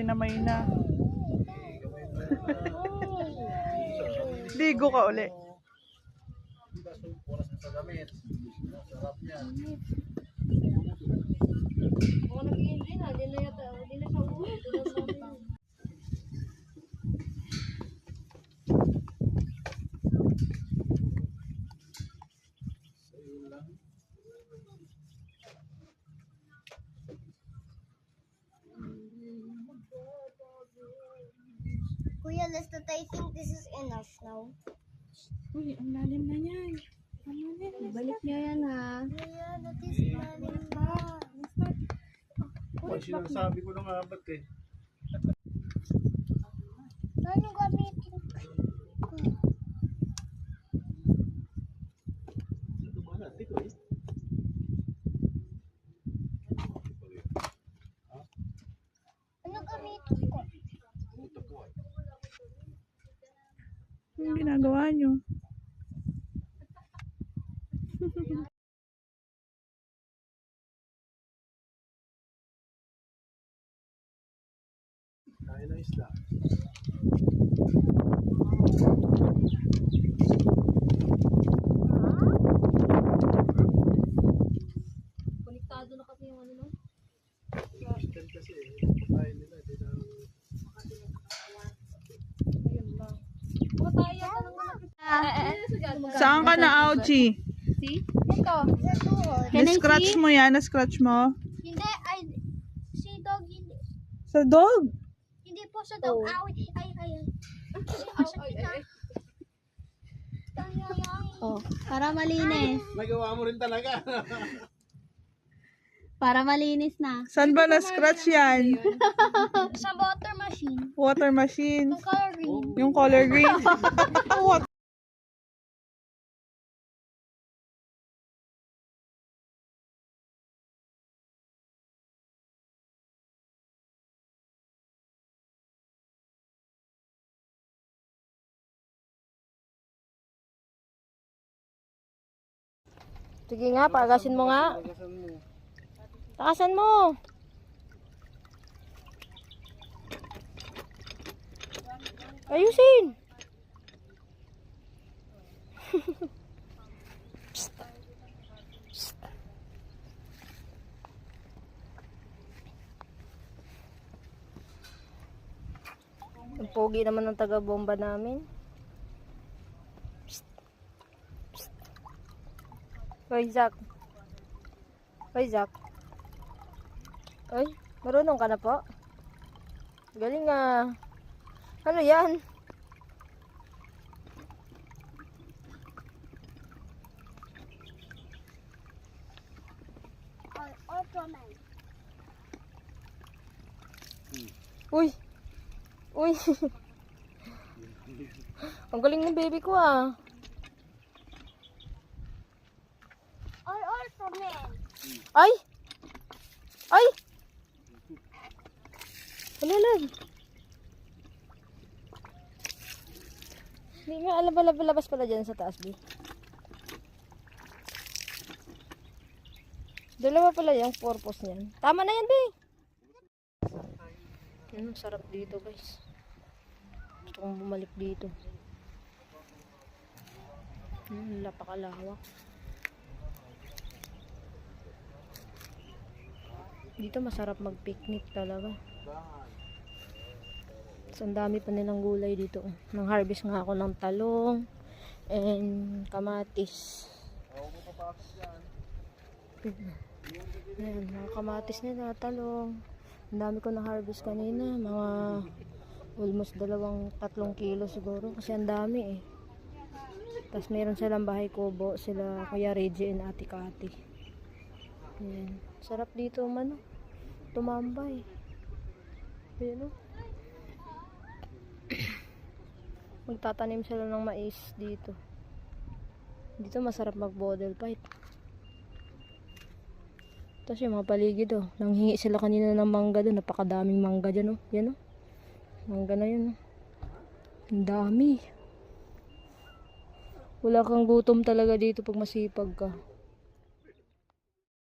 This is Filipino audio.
kinamay na. Ligo ka uli. Sarap yan. Ako nag-iindi na, hindi na siya uwi. Kuya Lestat, I think this is enough now. Uy, ang lalim na yan. Balik niya yan ha. Kuya, that is lalim na. Ay, sinasabi ko na nga ba't eh. Ano gamitin ko? Ano gamitin ko? Anong ginagawa nyo? Kain na isda. Konektado na kasi yung ano no? Christian kasi eh. Pakain nila. Di na... Ayun lang. Baka tayo yata ng mga Saan ka na, Auchi? See? Ito. Sa tuhod. Na-scratch mo yan? Na-scratch mo? Hindi, ay, si dog, hindi. Sa dog? Hindi po sa dog. Oh. Ay. Oh, para malinis. Nagawa mo rin talaga. Para malinis na. Saan ba na-scratch yan? Sa water machine. Water machine. Yung color green. Yung color green. What? Sige nga, pagasin mo nga. Takasan mo. Ayusin. Psst. Psst. Ang pogi naman ng taga-bomba namin. Hoy, Zach. Hoy, Zach. Hoy, marunong ka na po? Galing ah. Ano yan? Ultraman. Uy. Uy. Ang galing ng baby ko ah. Ultraman. Ay! Ay! Alalag. Hindi nga labas pala dyan sa taas, B. Dalawa pala yung purpose niyan. Tama na yan, B. Sarap dito, guys. Gusto kong bumalik dito. Napakalawak. Dito masarap mag-picnic talaga. So, ang dami pa nilang gulay dito. Nang harvest nga ako ng talong and kamatis. Ayan, mga kamatis nila, talong. Ang dami ko na harvest kanina. Mga almost 2-3 kilo siguro. Kasi ang dami eh. Tapos meron silang bahay kubo. Sila Kuya Reggie and Ate Kati. Ayan. Sarap dito man. Tumambay. Ayan o. Magtatanim sila ng mais dito. Dito masarap mag-bottle fight. Tapos yung mga paligid o. Nanghingi sila kanina ng mangga doon. Napakadaming mangga dyan o. Yan o. Mangga na yun o. Ang dami. Wala kang gutom talaga dito pag masipag ka.